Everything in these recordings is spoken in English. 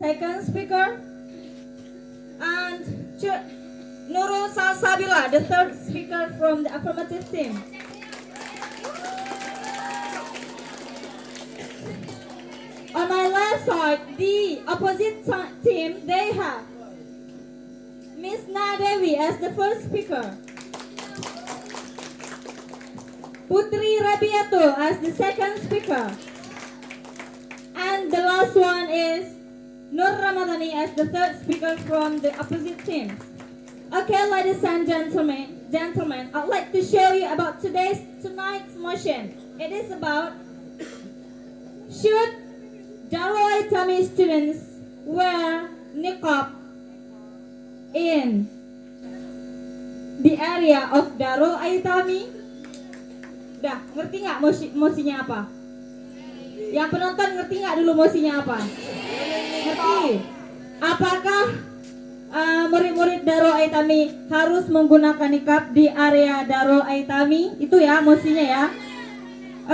second speaker, and Nurul Salsabila, the third speaker from the affirmative team. On my left side, the opposite team, they have Miss Nadevi as the first speaker, Putri Rabiatul as the second speaker, and the last one is Nur Ramadhani as the third speaker from the opposite team. Okay, ladies and gentlemen, I'd like to show you about tonight's motion. It is about should Darul Aitami students wear niqab in the area of Darul Aitami? Dah, ngerti nggak mosinya apa? Yang penonton ngerti nggak dulu mosinya apa? Ngerti? Apakah murid-murid Darul Aitami harus menggunakan niqab di area Darul Aitami? Itu ya mosinya ya.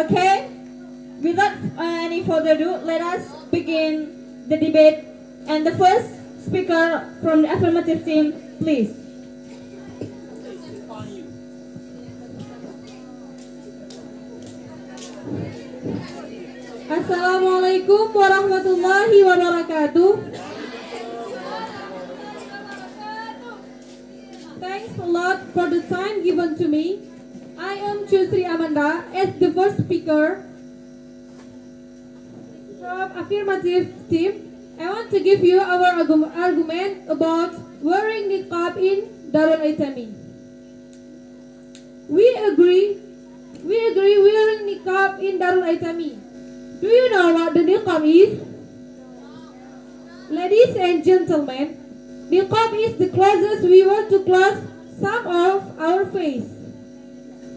Okay? Without any further ado, let us begin the debate. And the first speaker from the affirmative team, please. Assalamualaikum warahmatullahi wabarakatuh. Thanks a lot for the time given to me. I am Chusri Amanda as the first speaker from affirmative team. I want to give you our argument about wearing niqab in Darul Aitami. We agree wearing niqab in Darul Aitami. Do you know what the niqab is? Ladies and gentlemen, niqab is the closest we want to close some of our face.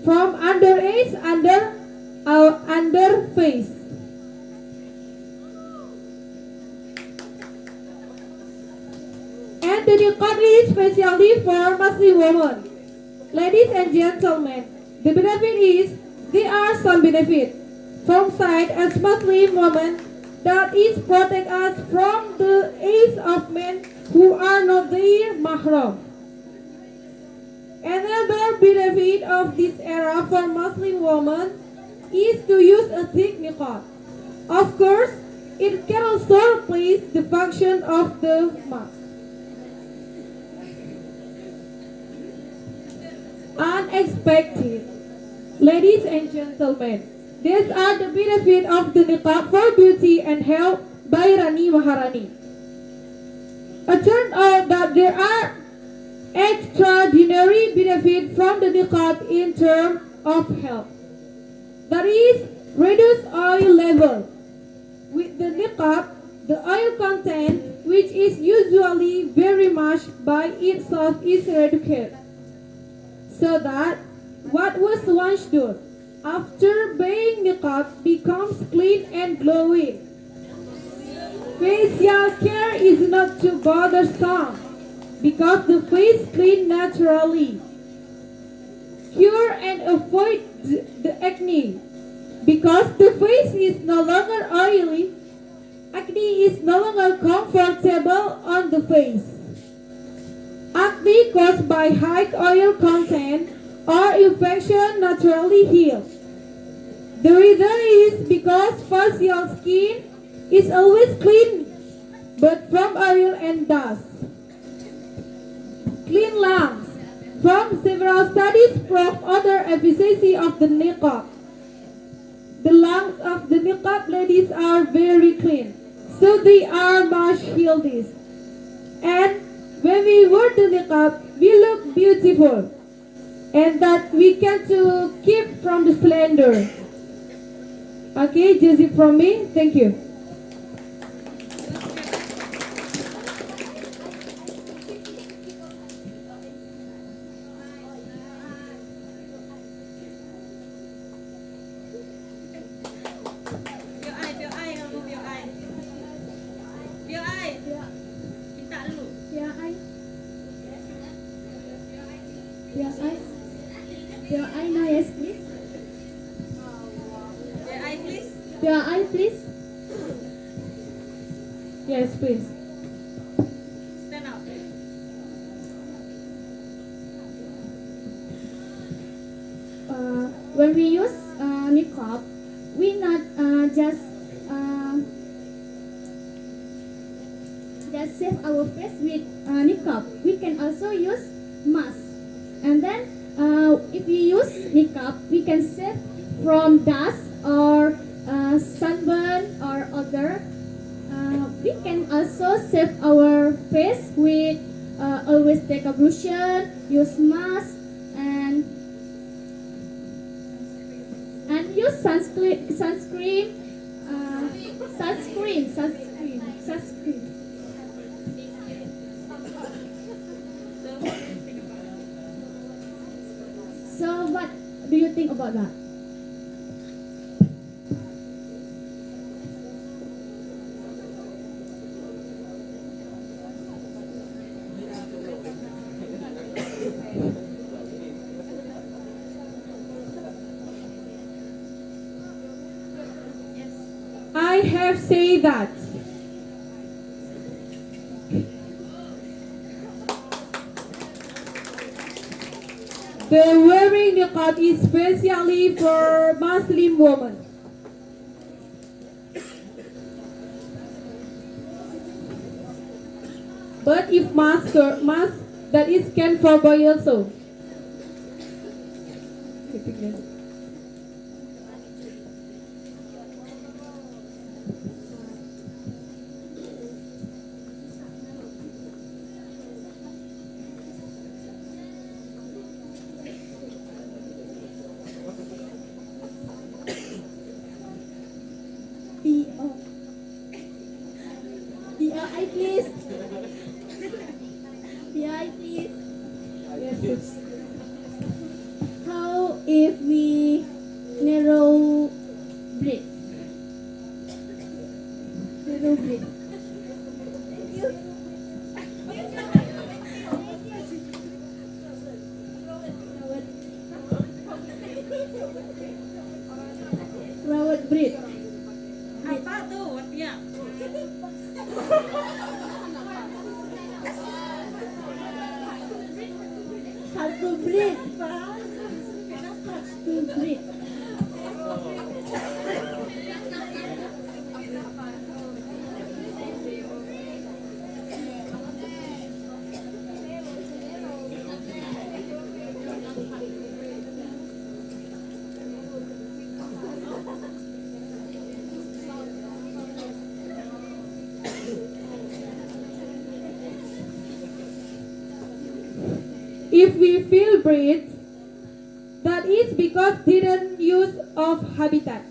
From under our under face. And the niqab is specially for Muslim women. Ladies and gentlemen, the benefit is there are some benefit from side as Muslim women that is protect us from the eyes of men who are not their mahram. Another benefit of this era for Muslim women is to use a thick niqab. Of course, it can also replace the function of the mask. Unexpected. Ladies and gentlemen, these are the benefits of the niqab for beauty and health by Rani Maharani. It turned out that there are extraordinary benefits from the niqab in terms of health. That is, reduced oil level. With the niqab, the oil content, which is usually very much by itself, is reduced. So that what was once done after wearing niqab becomes clean and glowing. Facial care is not too bothersome because the face clean naturally. Cure and avoid the acne because the face is no longer oily. Acne is no longer comfortable on the face. Acne caused by high oil content or infection naturally heal. The reason is because facial skin is always clean but from oil and dust. Clean lungs. From several studies prove other efficacy of the niqab. The lungs of the niqab ladies are very clean, so they are much healthy. And when we wear the niqab, we look beautiful, and that we can to keep from the slender. Okay, just it from me. Thank you. Your eye now, yes, please. Your eye, please. Yes, please. just save our face with niqab. We can also use mask. And then if we use niqab, we can save from dust or sunburn or other. We can also save our face with always take ablution, use mask, and use sunscreen. So what do you think about that? I have said that. The wearing niqab is specially for Muslim women. But if mask, that is can for boy also. PI please. PI please. Yes. How if we narrow breath? Narrow breath. Rawat breath. Apa tuh artinya? How to breathe? To breathe. If we feel breathe, that is because didn't use of habitat.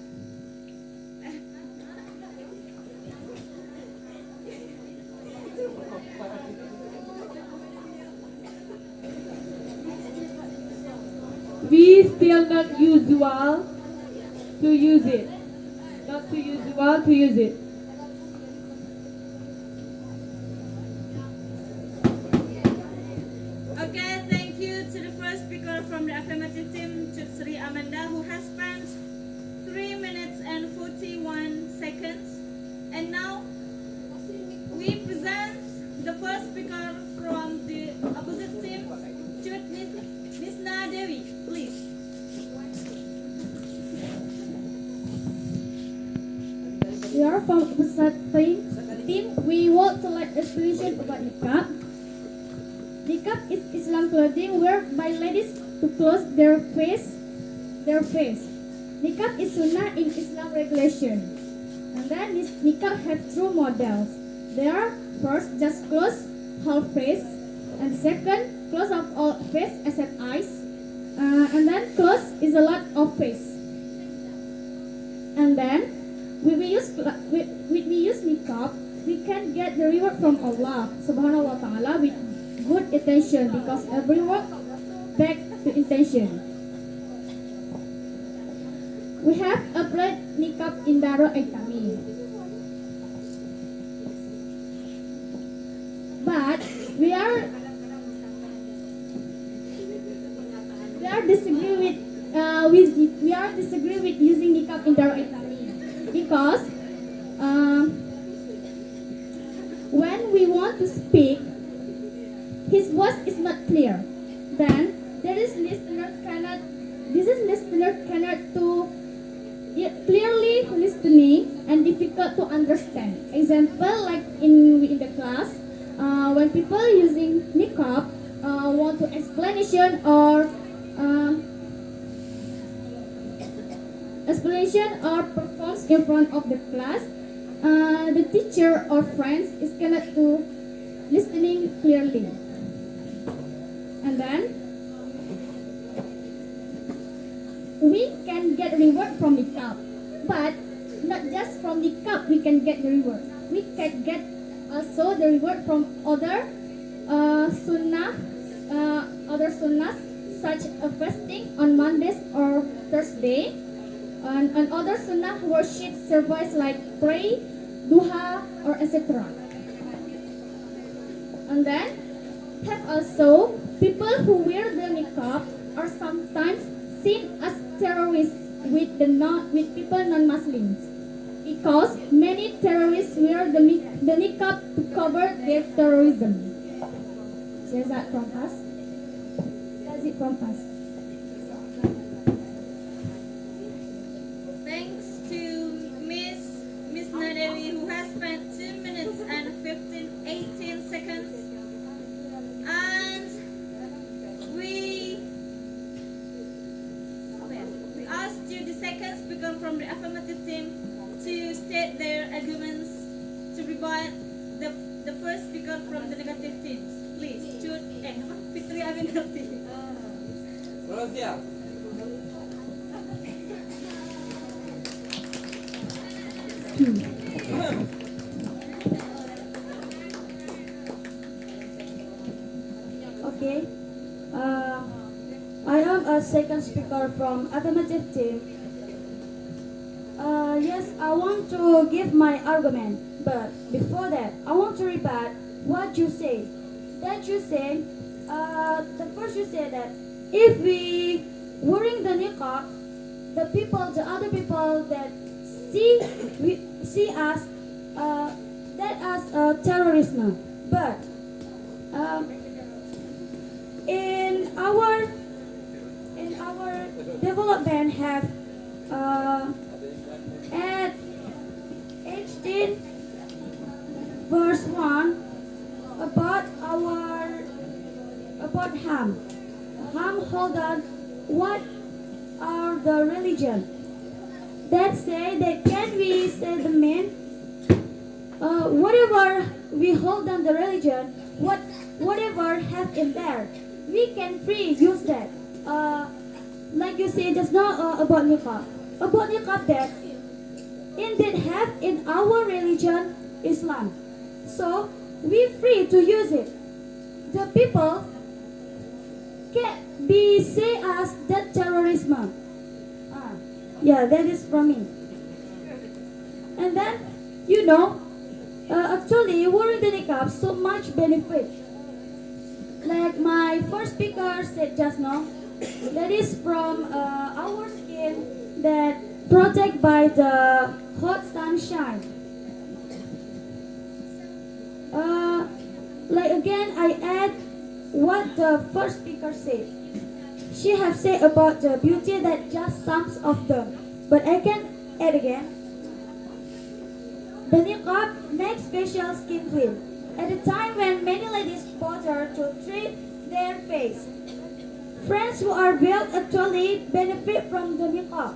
We still not usual to use it. Not too usual to use it. Okay, thank you to the first speaker from the affirmative team, Chief Sri Amanda, who has spent 3 minutes and 41 seconds. And now we present the first speaker from the opposite team, Chief Nisna Devi, please. We are from opposite team. We want to like explanation about niqab. Niqab is Islam clothing worn by ladies to close their face. Niqab is sunnah in Islam regulation. And then this niqab have two models. They are first just close whole face, and second close of all face except eyes. And then close is a lot of face. And then when we use niqab, we can get the reward from Allah Subhanahu wa Taala with good intention, because every work back to intention. We have applied niqab in Darul Aitami, but we are disagree with using niqab in Darul Aitami, because when we want to speak, his voice is not clear. Then listener cannot to clearly listening and difficult to understand. Example, like in the class. class, when people using niqab want to explanation or performs in front of the class, the teacher or friends is cannot to listening clearly. And then we can get reward from niqab, but not just from niqab we can get the reward. We can get also the reward from other sunnahs such as fasting on Mondays or Thursday, and other sunnah worship service like pray, duha, or etc. And then have also people who wear the niqab are sometimes seen as terrorists with people non-Muslims, because many terrorists wear the niqab to cover their terrorism. So is that from us? That's it from us. Thanks to Miss Nadewi, who has spent 2 minutes and 18 seconds. And we asked you, the second speaker from the affirmative team, to state their arguments to rebut the first speaker from the negative teams. Please, Fitri Aminati. Okay. I am a second speaker from affirmative team. Yes, I want to give my argument, but before that, I want to rebut what you say. That you say, the first you say that if we wearing the niqab, the other people that see us, that as terrorism. But in our development have at 18 verse 1 about Ham hold on, what are the religion that say that can we say the men whatever we hold on the religion, whatever have in there, we can free use that. Like you say just now about niqab that indeed have in our religion Islam, so we free to use it. The people can be say as that terrorism. Yeah, that is from me. And then actually wearing the niqab so much benefit. Like my first speaker said just now, that is from our skin that protect by the hot sunshine. Like again, I add what the first speaker said. She have said about the beauty that just sums of them, but I can add again. The niqab makes facial skin clean. At a time when many ladies bother to treat their face, friends who are veiled actually benefit from the niqab.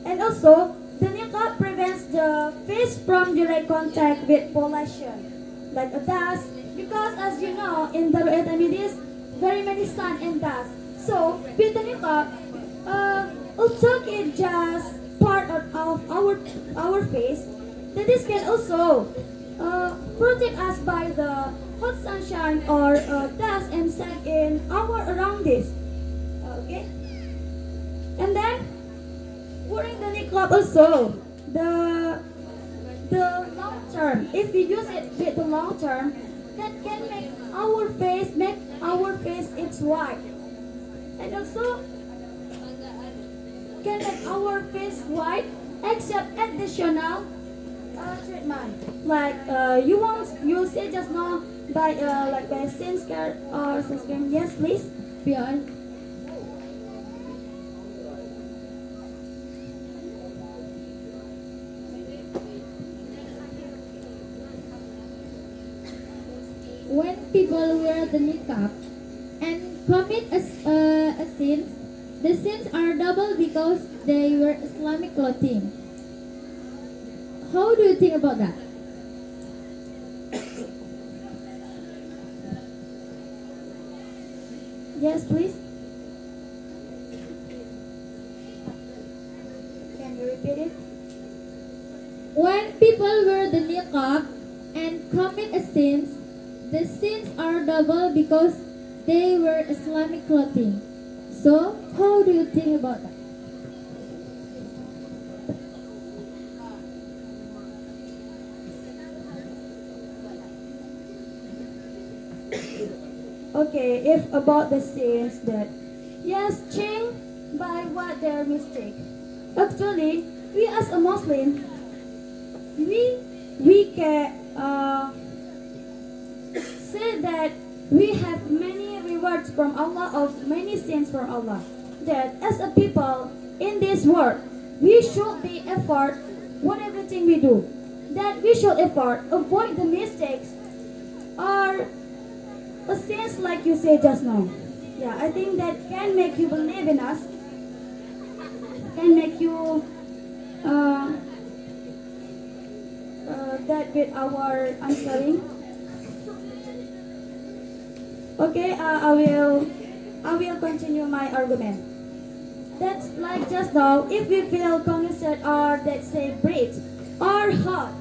And also, the niqab prevents the face from direct contact with pollution, like a dust, because as you know, in the it is very many sun and dust. So, with the niqab, although it's just part of our face, that this can also protect us by the hot sunshine or dust and sand in our around this. Okay, and then wearing the niqab also the long term. If we use it with the long term, that can make our face it's white, and also can make our face white except additional treatment. Like you say just now by like by skincare or sunscreen. Yes, please. Beyond. people wear the niqab and commit a sin, the sins are double because they wear Islamic clothing. How do you think about that? Yes, please. Can you repeat it? When people wear the niqab and commit a sins, the sins are double because they wear Islamic clothing. So, how do you think about that? Okay, if about the sins that, yes, change by what their mistake. Actually, we as a Muslim, we can say that we have many rewards from Allah of many sins from Allah. That as a people in this world, we should be effort what everything we do. That we should effort avoid the mistakes or the sins like you say just now. Yeah, I think that can make you believe in us. Can make you that with our answering. Okay, I will continue my argument. That's like just now, if we feel congested or let's say breathe or hot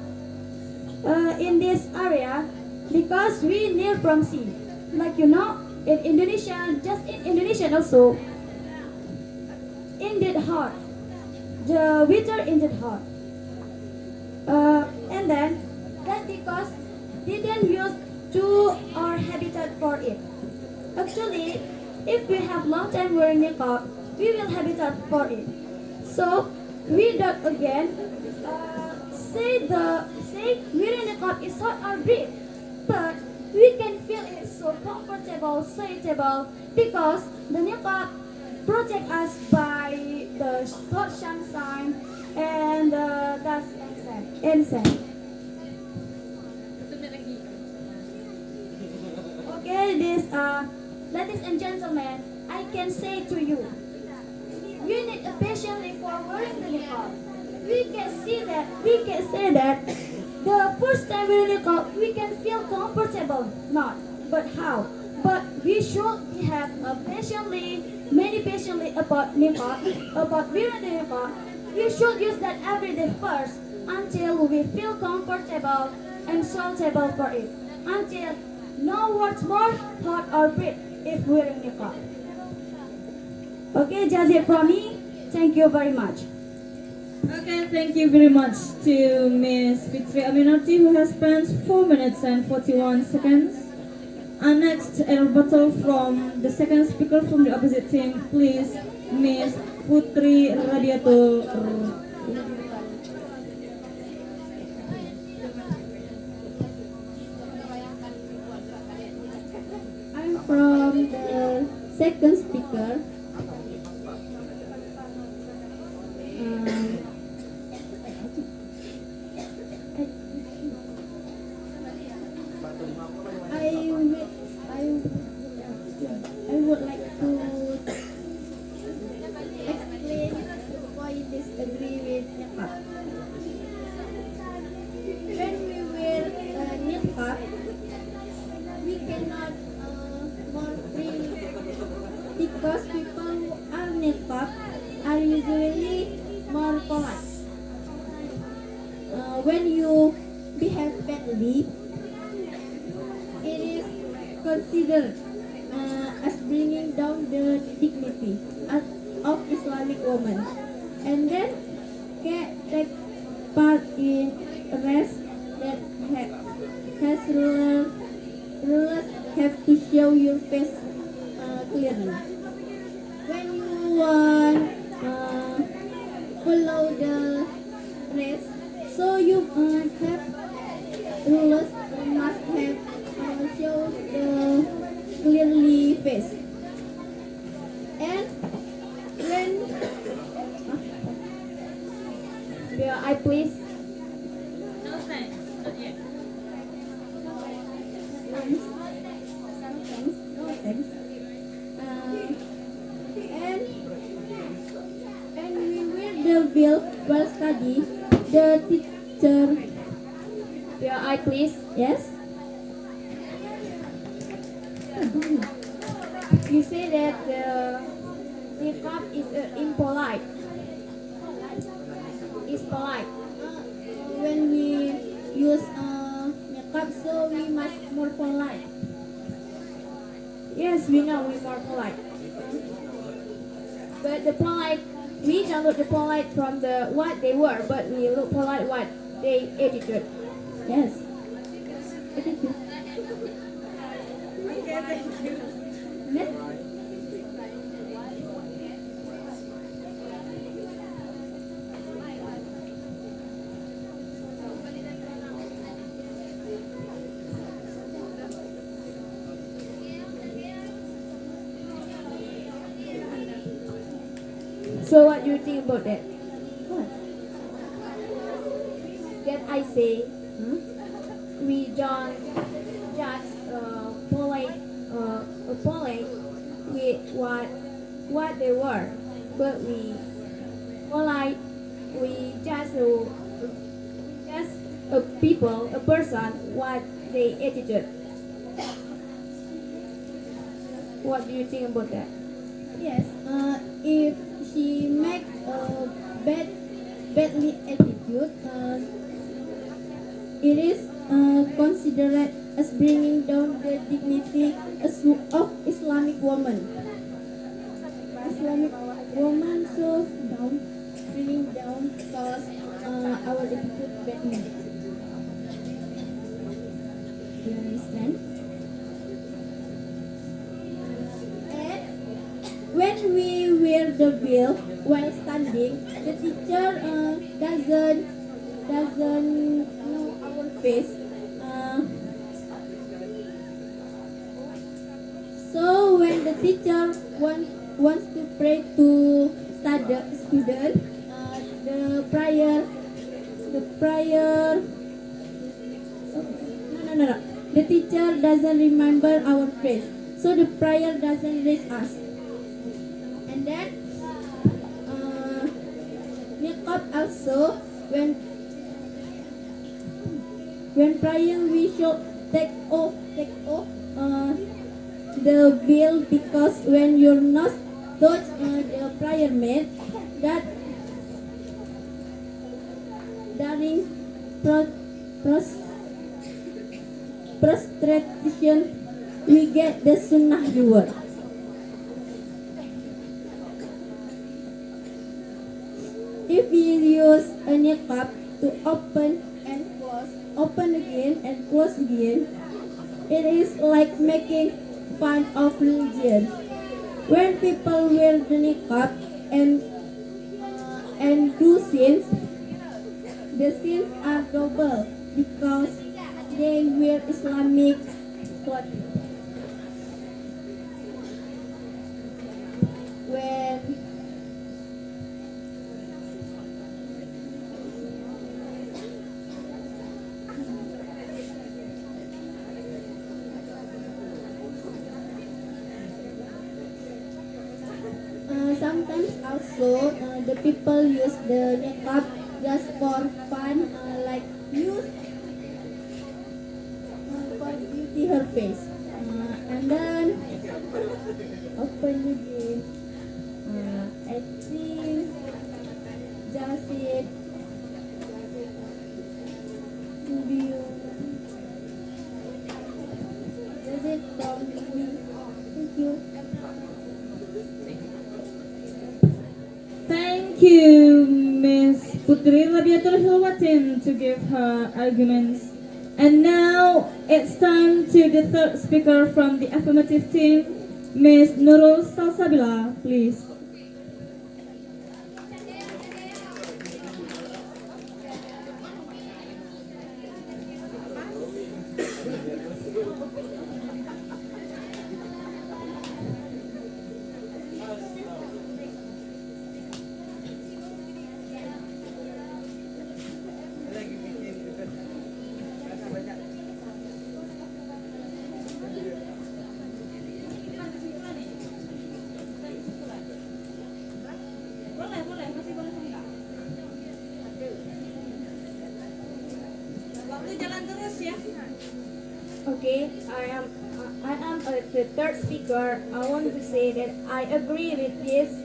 in this area because we near from sea. Like you know, in Indonesia, just in Indonesia also, indeed hot. The winter indeed hot. And then that because didn't use to our habitat for it. Actually, if we have long time wearing niqab, we will habitat for it. So we don't again say wearing niqab is hot or breathe, but we can feel it so comfortable, suitable because the niqab protect us by the hot sunshine and the dust and sand. Okay, this ladies and gentlemen, I can say to you, we need a patiently for wearing the niqab. We can say that the first time wearing niqab, we can feel comfortable, not, but how? But we should have a many patiently about niqab, about wearing the niqab. We should use that every day first until we feel comfortable and suitable for it. Until no words more hot or breathe if wearing niqab. Okay, just it from me. Thank you very much. Okay, thank you very much to Miss Fitri Aminati who has spent 4 minutes and 41 seconds. And next, a rebuttal from the second speaker from the opposite team, please, Miss Putri Radiato. I'm from the second speaker. I would like to explain why I disagree with niqab. When we wear niqab, we cannot more free because people who are niqab are usually more polite. When you behave badly, it is considered as bringing down the dignity of Islamic women, and then can take part in a race that has rulers have to show your face clearly. When you want follow the race, so you have rulers must have show the clearly face. And when I please No thanks, not yet. Thanks. And we wear the veil while study. The teacher. Your eye, please. Yes. You say that the niqab is impolite. It's polite. When we use niqab, so we must more polite. Yes, we know we're more polite. But the polite, we don't look the polite from the what they were, but we look polite what they attitude. Yes. Thank you. Okay, thank you. Next. So what do you think about that? What? That I say, we don't judge polite with what they were, but we polite. We just a people, a person, what they attitude. What do you think about that? Yes. If she make a badly attitude, it is considered as bringing down the dignity of Islamic woman. Islamic woman so down, bringing down because our attitude badly. Do you understand? When we wear the veil while standing, the teacher doesn't know our face. So when the teacher wants to pray to student, the prayer. No. The teacher doesn't remember our face, so the prayer doesn't reach us. And then niqab also when praying we should take off the veil, because when your nose touch the prayer mat, that during prostration we get the sunnah reward. If we use a niqab to open and close, open again and close again, it is like making fun of religion. When people wear the niqab and do sins, the sins are double because they wear Islamic clothing. Sometimes also the people use the niqab just for fun, like use for beauty her face, and then open again. I think just it view. Does it from me? Thank you. Thank you, Miss Putri Rabiatul Hilwatin, to give her arguments. And now it's time to the third speaker from the affirmative team, Miss Nurul Salsabila, please. Okay, I am the third speaker. I want to say that I agree with this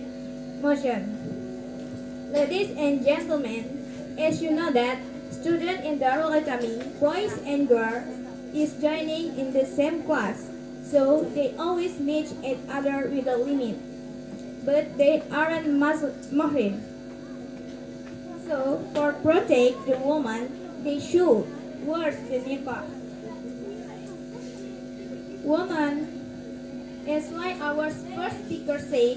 motion. Ladies and gentlemen, as you know that student in Darul Academy, boys and girls, is joining in the same class, so they always meet each other with a limit. But they aren't mahrim. So for protect the woman, they should wear the niqab. Woman, as why our first speaker said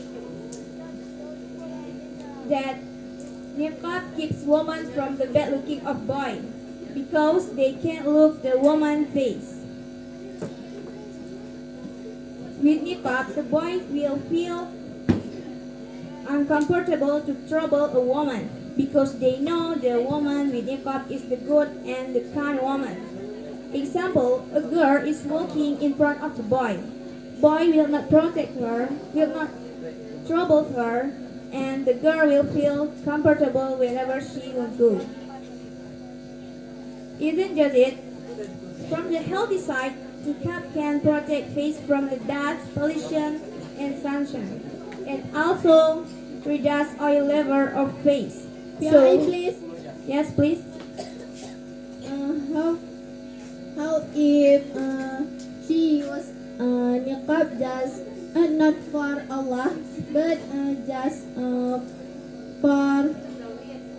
that niqab keeps woman from the bad looking of boy because they can't look the woman face. With niqab, the boy will feel uncomfortable to trouble a woman because they know the woman with niqab is the good and the kind woman. Example, a girl is walking in front of the boy. Boy will not protect her, will not trouble her, and the girl will feel comfortable wherever she will go. Isn't just it? From the healthy side, niqab can protect face from the dust, pollution, and sunshine, and also reduce oil level of face. PI, please. Yes, please. How if she was niqab just not for Allah but just for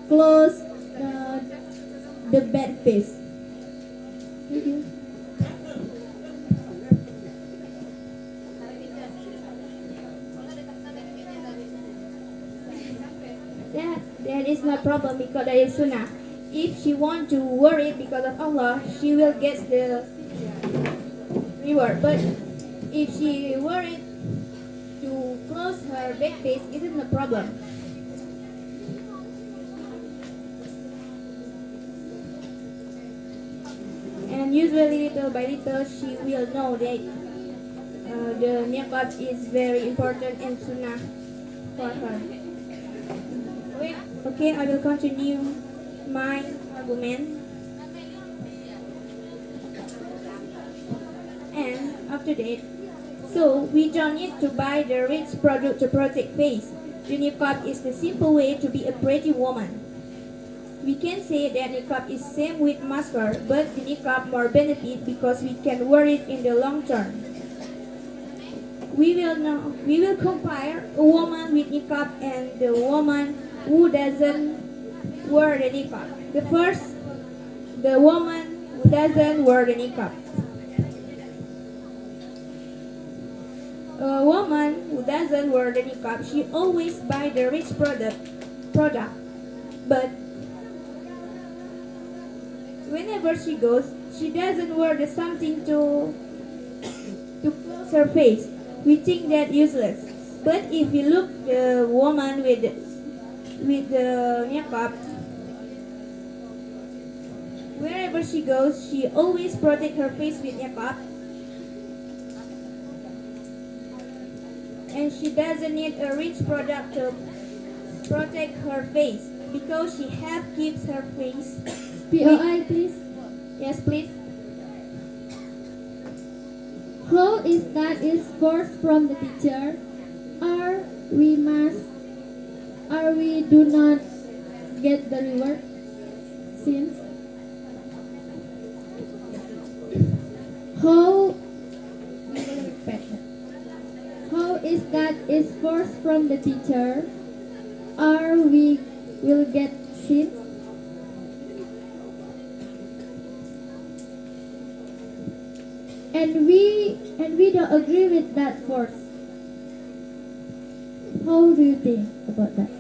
close the bad face. Thank you. That is no problem because that is sunnah. If she want to worry because of Allah, she will get the reward. But if she worried to close her back face, it isn't a problem. And usually, little by little, she will know that the niqab is very important and sunnah for her. Okay, I will continue my argument. And after that, so we don't need to buy the rich product to protect face. The niqab is the simple way to be a pretty woman. We can say that niqab is same with masker, but the niqab more benefit because we can wear it in the long term. We will compare a woman with niqab and the woman who doesn't wear the niqab. The first, the woman who doesn't wear the niqab. A woman who doesn't wear the niqab, she always buy the rich product, but whenever she goes, she doesn't wear the something to close her face. We think that useless. But if you look the woman with the niqab, wherever she goes, she always protect her face with niqab, and she doesn't need a rich product to protect her face because she have keeps her face. POI, please. Yes, please. How is that is forced from the teacher? Or we do not get the reward since how is that is forced from the teacher? Or we will get sins? And we don't agree with that force. How do you think about that?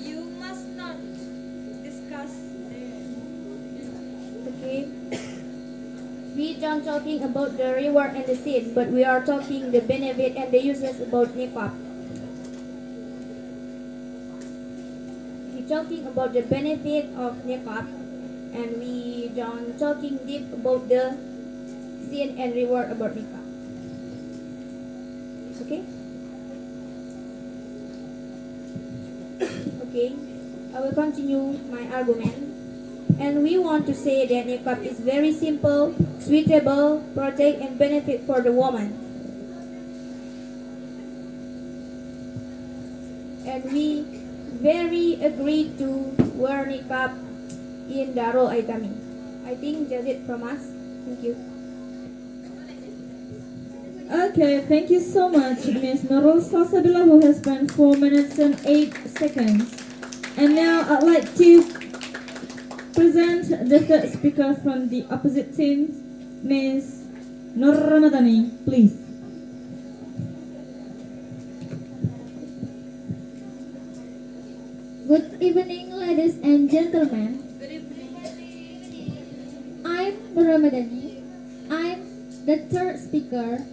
You must not discuss Okay. We don't talking about the reward and the sin, but we are talking the benefit and the uses about niqab. We talking about the benefit of niqab, and we don't talking deep about the sin and reward about niqab. Okay? Okay, I will continue my argument. And we want to say that niqab is very simple, suitable, protect and benefit for the woman. And we very agree to wear niqab in Darul Aitami. I think that's it from us. Thank you. Okay, thank you so much, Ms. Nurul Salsabila, who has spent 4 minutes and 8 seconds. And now I'd like to present the third speaker from the opposite team, Ms. Nur Ramadhani, please. Good evening, ladies and gentlemen. Good evening. I'm Ramadhani. I'm the third speaker.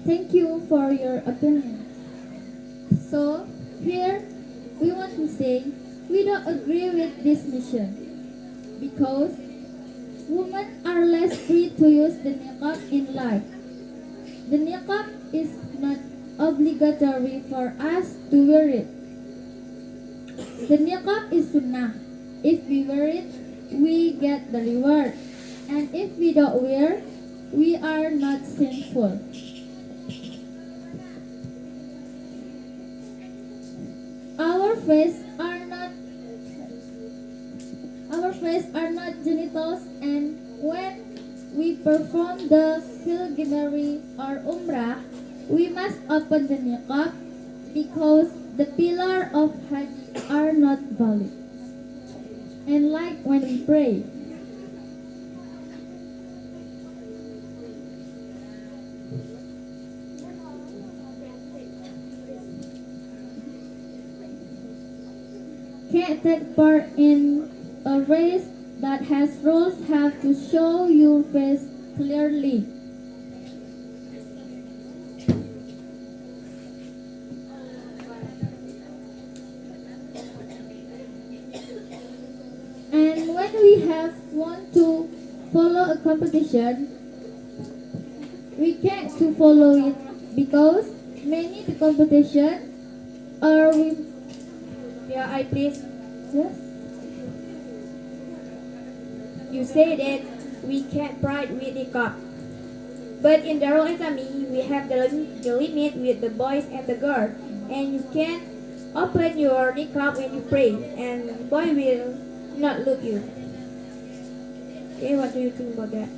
Thank you for your opinion. So, here we want to say we don't agree with this mission because women are less free to use the niqab in life. The niqab is not obligatory for us to wear it. The niqab is sunnah. If we wear it, we get the reward. And if we don't wear, we are not sinful. Our face are not genitals, and when we perform the pilgrimage or umrah, we must open the niqab because the pillar of Hajj are not valid. And like when we pray, can't take part in a race that has rules, have to show your face clearly. And when we want to follow a competition, we can't to follow it because many the competition are with. Yeah, I please. Yes. You say that we can't pride with niqab. But in Darul Aitami, we have the limit with the boys and the girls. And you can open your niqab when you pray. And boy will not look you. Okay, what do you think about that?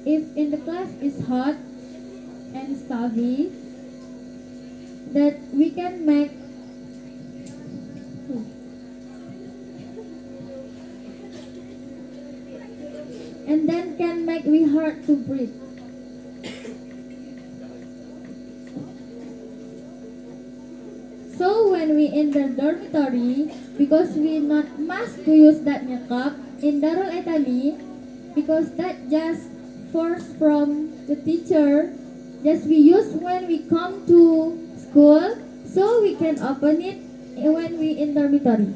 If in the class is hot and stuffy, that we can make and then can make we hard to breathe. So when we in the dormitory, because we not must to use that niqab in Darul Aitami, because that just force from the teacher, just we use when we come to school, so we can open it when we in dormitory.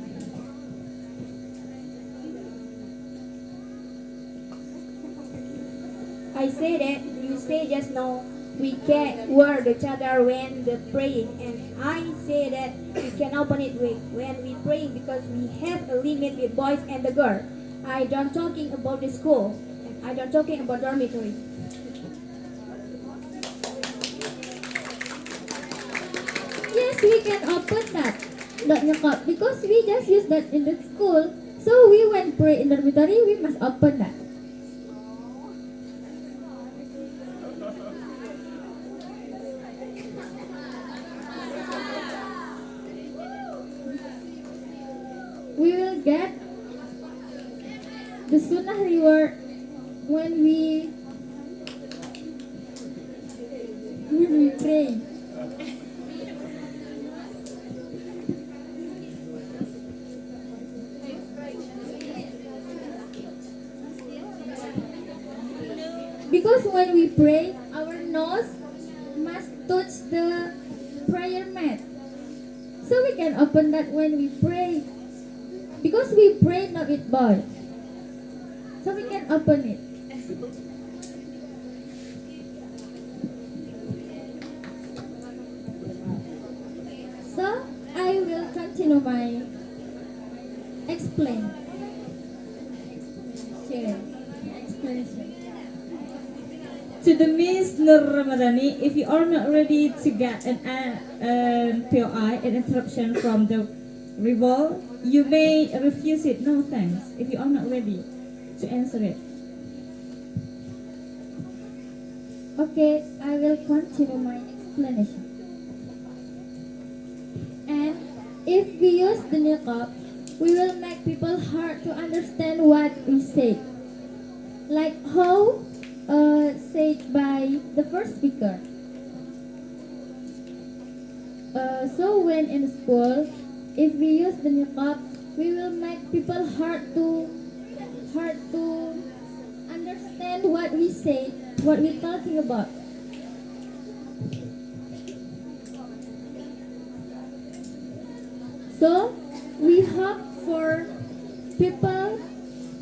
I say that you say just now we can't wear the cadar when the praying, and I say that we can open it when we praying because we have a limit with boys and the girl. I don't talking about the school. I don't talking about dormitory. Yes, we can open that niqab because we just use that in the school. So we when pray in dormitory, we must open that. get the sunnah reward when we pray. Because when we pray, our nose must touch the prayer mat. So we can open that when we pray. Because we pray not with boy. So we can open it. So I will continue my explanation. To the Miss Nur Ramadhani, if you are not ready to get an POI, an interruption from the revolt, you may refuse it. No thanks. If you are not ready to answer it. Okay, I will continue my explanation. And if we use the niqab, we will make people hard to understand what we say. Like how said by the first speaker. So when in school, if we use the niqab, we will make people hard to understand what we say, what we're talking about. So we hope for people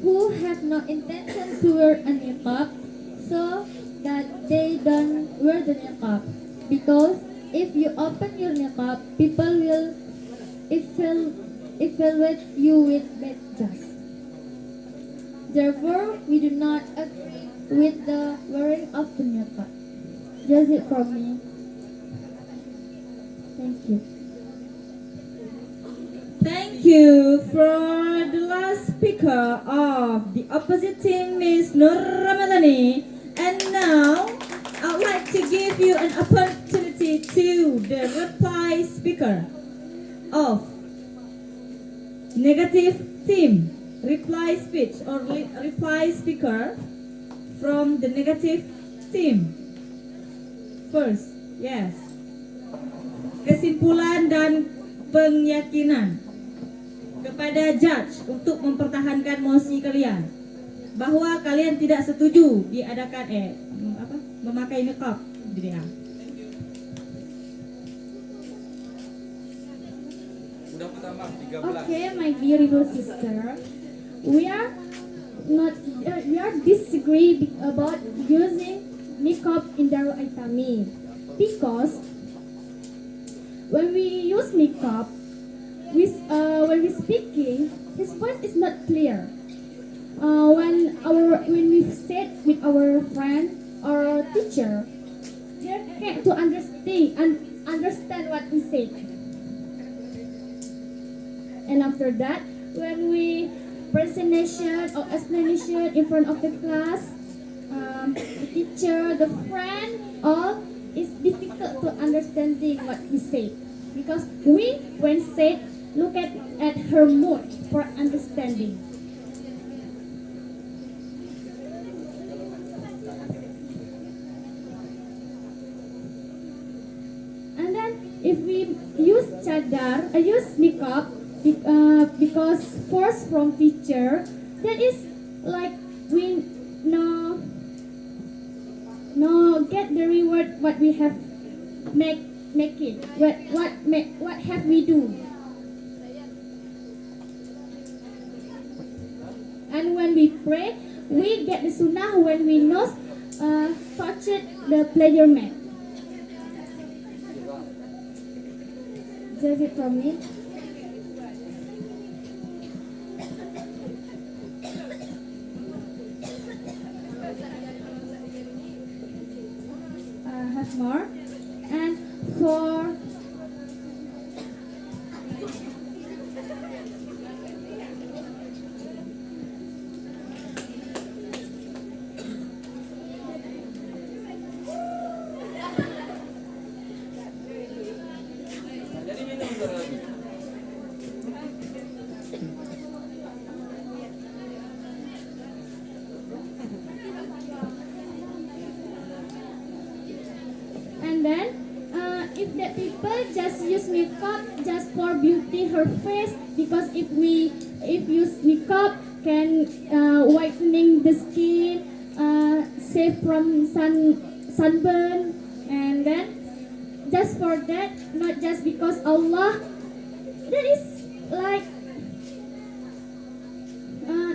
who have no intention to wear a niqab, so that they don't wear the niqab. Because if you open your niqab, people will evaluate you with bad judge. Therefore, we do not agree with the wearing of the niqab. That's it from me. Thank you. Thank you for the last speaker of the opposite team, Miss Nur Ramadhani. And now, I'd like to give you an opportunity to the reply speaker of negative team. Reply speech or reply speaker from the negative team. First, yes. Kesimpulan dan penyakinan kepada judge untuk mempertahankan mosi kalian bahwa kalian tidak setuju diadakan memakai niqab di DA. Okay, my beautiful sister, we are disagree about using niqab in Darul Aitami because when we use niqab, when we speaking, his voice is not clear. When we sit with our friend or teacher, they can't to understand what we say. And after that, when we presentation or explanation in front of the class, the teacher, the friend, all it's difficult to understanding what we say because we, when said, look at her mood for understanding. And then if we use cadar, use niqab, because force from teacher, that is like we no get the reward what we have make it what have we do. And when we pray, we get the sunnah when we not touch the prayer mat. That's it from me. Have more. And for that people just use niqab just for beauty her face, because if use niqab can whitening the skin, save from sunburn, and then just for that, not just because Allah, that is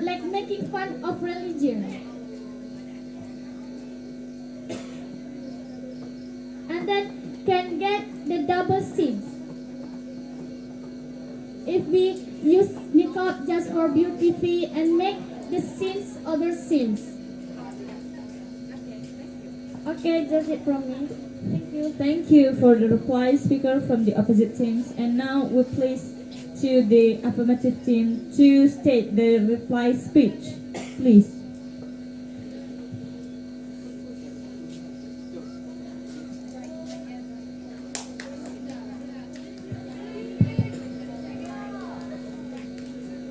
like making fun of religion. And then can get the double sins. If we use niqab just for beauty fee and make the sins other sins. Okay, that's it from me. Thank you. Thank you for the reply speaker from the opposite teams. And now we please to the affirmative team to state the reply speech. Please.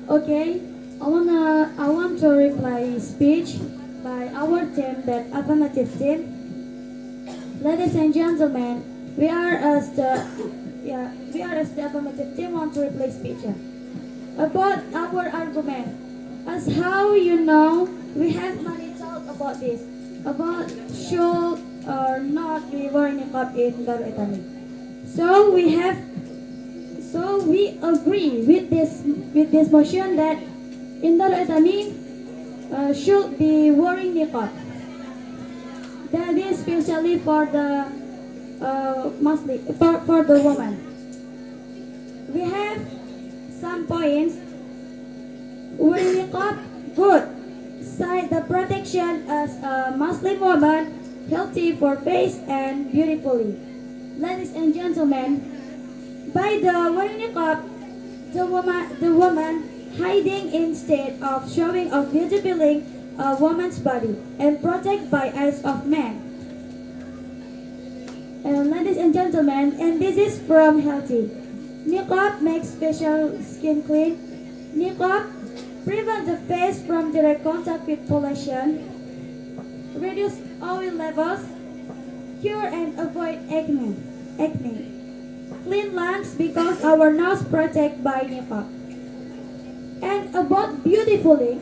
Okay, I want to reply speech by our team, that affirmative team. Ladies and gentlemen, we are as the affirmative team want to reply speech about our argument. As how you know, we have many talk about this, about should or not we wear niqab in Darul Italy. So we agree with this motion that in Darul Italy should be wearing niqab. That is especially for the Muslim, for the woman. We have some points. Wearing niqab, good. Side the protection as a Muslim woman, healthy for face and beautifully. Ladies and gentlemen, by the wearing niqab, the woman hiding instead of showing of beautifying a woman's body and protect by eyes of men. Ladies and gentlemen, and this is from healthy. Niqab makes facial skin clean. Niqab prevent the face from direct contact with pollution, reduce oil levels, cure and avoid acne. Clean lungs because our nose protect by niqab. And about beautifully,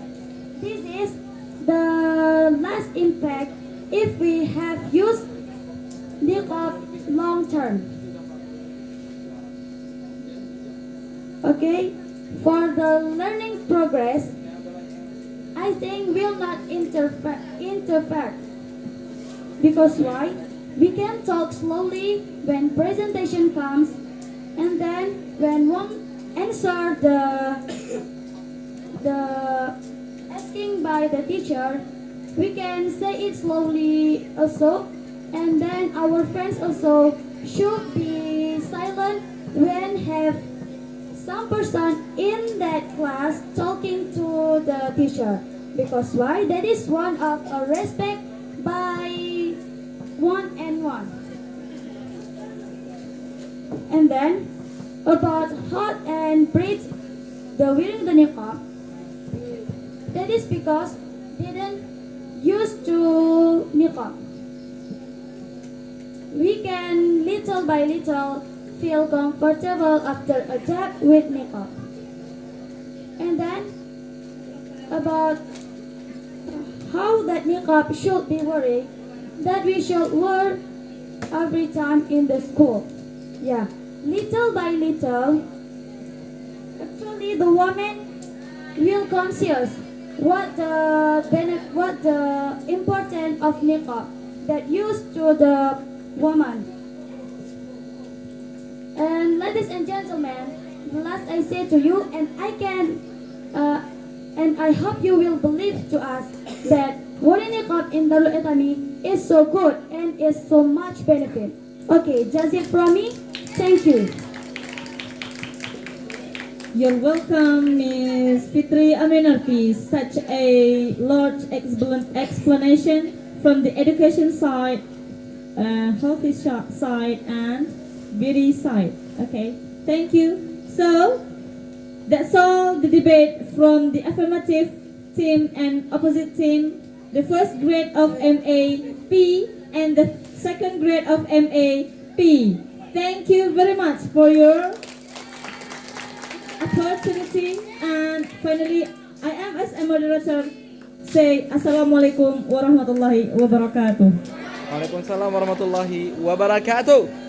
this is the last impact if we have used niqab long term. Okay, for the learning progress, I think will not interfere. Because why? We can talk slowly when presentation comes, and then when one answer the asking by the teacher, we can say it slowly also, and then our friends also should be silent when have some person in that class talking to the teacher. Because why? That is one of a respect by one and one. And then about hot and breathe the wearing the niqab. That is because didn't used to niqab. We can little by little feel comfortable after adapt with niqab. And then about how that niqab should be worn, that we should wear every time in the school. Yeah, little by little, actually the woman will conscious what the importance of niqab that used to the woman. And ladies and gentlemen, the last I say to you, and I hope you will believe to us that wearing niqab in Darul Itami is so good and is so much benefit. Okay, that's it from me. Thank you. You're welcome, Ms. Fitri Aminarti. Such a large explanation from the education side, healthy side, and beauty side. Okay, thank you. So, that's all the debate from the affirmative team and opposite team, the first grade of MA P and the second grade of MA P. Thank you very much for your opportunity. And finally, I am as a moderator say Assalamualaikum warahmatullahi wabarakatuh. Waalaikumsalam warahmatullahi wabarakatuh.